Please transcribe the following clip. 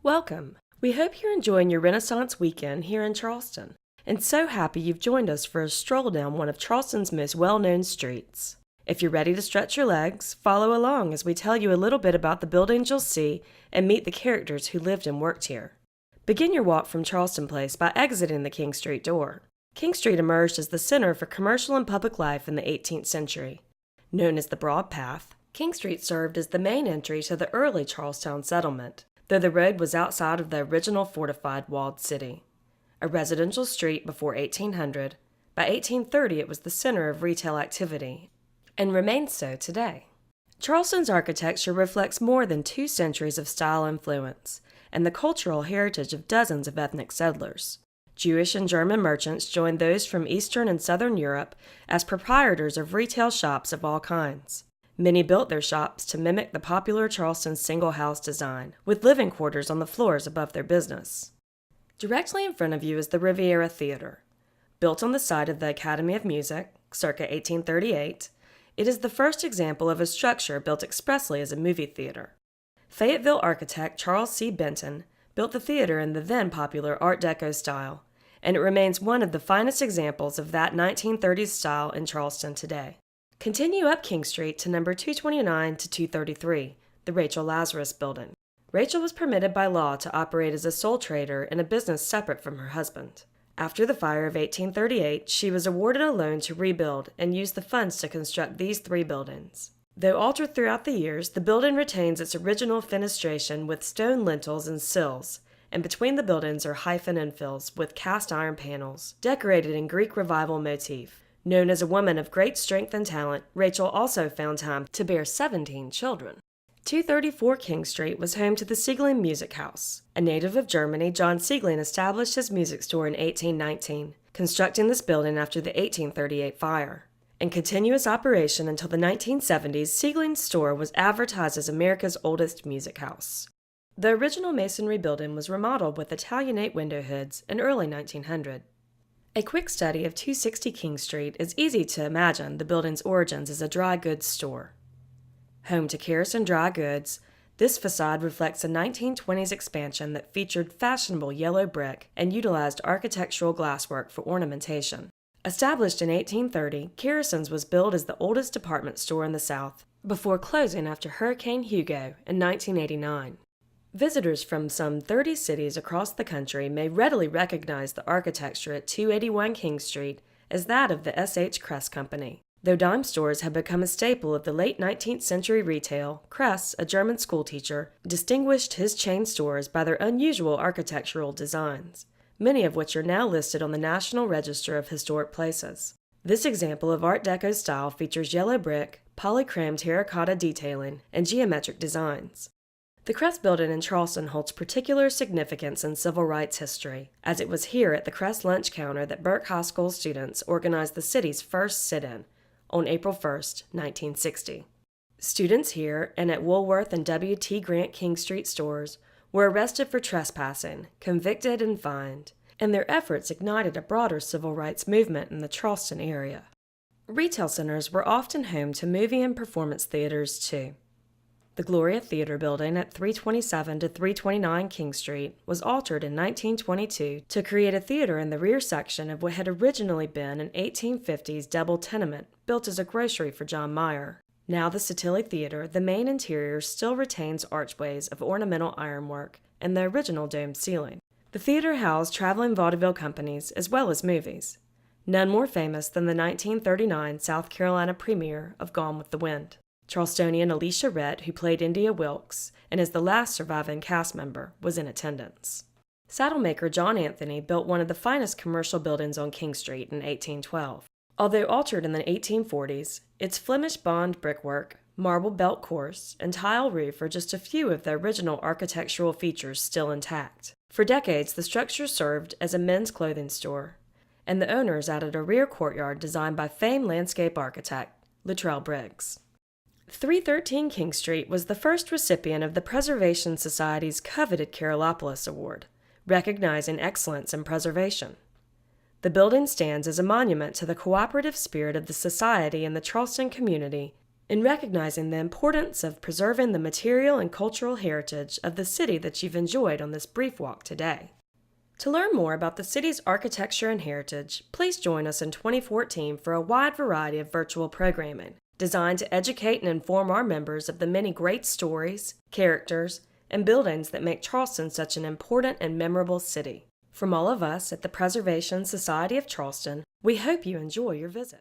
Welcome. We hope you're enjoying your Renaissance weekend here in Charleston, and so happy you've joined us for a stroll down one of Charleston's most well-known streets. If you're ready to stretch your legs, follow along as we tell you a little bit about the buildings you'll see and meet the characters who lived and worked here. Begin your walk from Charleston Place by exiting the King Street door. King Street emerged as the center for commercial and public life in the 18th century. Known as the Broad Path, King Street served as the main entry to the early Charlestown settlement, though the road was outside of the original fortified walled city. A residential street before 1800, by 1830 it was the center of retail activity, and remains so today. Charleston's architecture reflects more than 2 centuries of style influence, and the cultural heritage of dozens of ethnic settlers. Jewish and German merchants joined those from Eastern and Southern Europe as proprietors of retail shops of all kinds. Many built their shops to mimic the popular Charleston single-house design, with living quarters on the floors above their business. Directly in front of you is the Riviera Theatre. Built on the site of the Academy of Music, circa 1838, it is the first example of a structure built expressly as a movie theater. Fayetteville architect Charles C. Benton built the theater in the then-popular Art Deco style, and it remains one of the finest examples of that 1930s style in Charleston today. Continue up King Street to number 229 to 233, the Rachel Lazarus Building. Rachel was permitted by law to operate as a sole trader in a business separate from her husband. After the fire of 1838, she was awarded a loan to rebuild and used the funds to construct these 3 buildings. Though altered throughout the years, the building retains its original fenestration with stone lintels and sills, and between the buildings are hyphen infills with cast iron panels, decorated in Greek Revival motif. Known as a woman of great strength and talent, Rachel also found time to bear 17 children. 234 King Street was home to the Siegling Music House. A native of Germany, John Siegling established his music store in 1819, constructing this building after the 1838 fire. In continuous operation until the 1970s, Siegling's store was advertised as America's oldest music house. The original masonry building was remodeled with Italianate window hoods in early 1900. A quick study of 260 King Street is easy to imagine the building's origins as a dry goods store. Home to Kerrison Dry Goods, this facade reflects a 1920s expansion that featured fashionable yellow brick and utilized architectural glasswork for ornamentation. Established in 1830, Kerrison's was billed as the oldest department store in the South, before closing after Hurricane Hugo in 1989. Visitors from some 30 cities across the country may readily recognize the architecture at 281 King Street as that of the S.H. Crest Company. Though dime stores had become a staple of the late 19th century retail, Crest, a German schoolteacher, distinguished his chain stores by their unusual architectural designs, many of which are now listed on the National Register of Historic Places. This example of Art Deco style features yellow brick, polychrome terracotta detailing, and geometric designs. The Crest Building in Charleston holds particular significance in civil rights history, as it was here at the Crest lunch counter that Burke High School students organized the city's first sit-in on April 1, 1960. Students here and at Woolworth and W.T. Grant King Street stores were arrested for trespassing, convicted, and fined, and their efforts ignited a broader civil rights movement in the Charleston area. Retail centers were often home to movie and performance theaters, too. The Gloria Theatre building at 327 to 329 King Street was altered in 1922 to create a theater in the rear section of what had originally been an 1850s double tenement built as a grocery for John Meyer. Now the Satilli Theatre, the main interior still retains archways of ornamental ironwork and the original domed ceiling. The theater housed traveling vaudeville companies as well as movies, none more famous than the 1939 South Carolina premiere of Gone with the Wind. Charlestonian Alicia Rhett, who played India Wilkes and is the last surviving cast member, was in attendance. Saddlemaker John Anthony built one of the finest commercial buildings on King Street in 1812. Although altered in the 1840s, its Flemish bond brickwork, marble belt course, and tile roof are just a few of the original architectural features still intact. For decades, the structure served as a men's clothing store, and the owners added a rear courtyard designed by famed landscape architect Luttrell Briggs. 313 King Street was the first recipient of the Preservation Society's coveted Carolopolis Award, recognizing excellence in preservation. The building stands as a monument to the cooperative spirit of the Society and the Charleston community in recognizing the importance of preserving the material and cultural heritage of the city that you've enjoyed on this brief walk today. To learn more about the city's architecture and heritage, please join us in 2014 for a wide variety of virtual programming designed to educate and inform our members of the many great stories, characters, and buildings that make Charleston such an important and memorable city. From all of us at the Preservation Society of Charleston, we hope you enjoy your visit.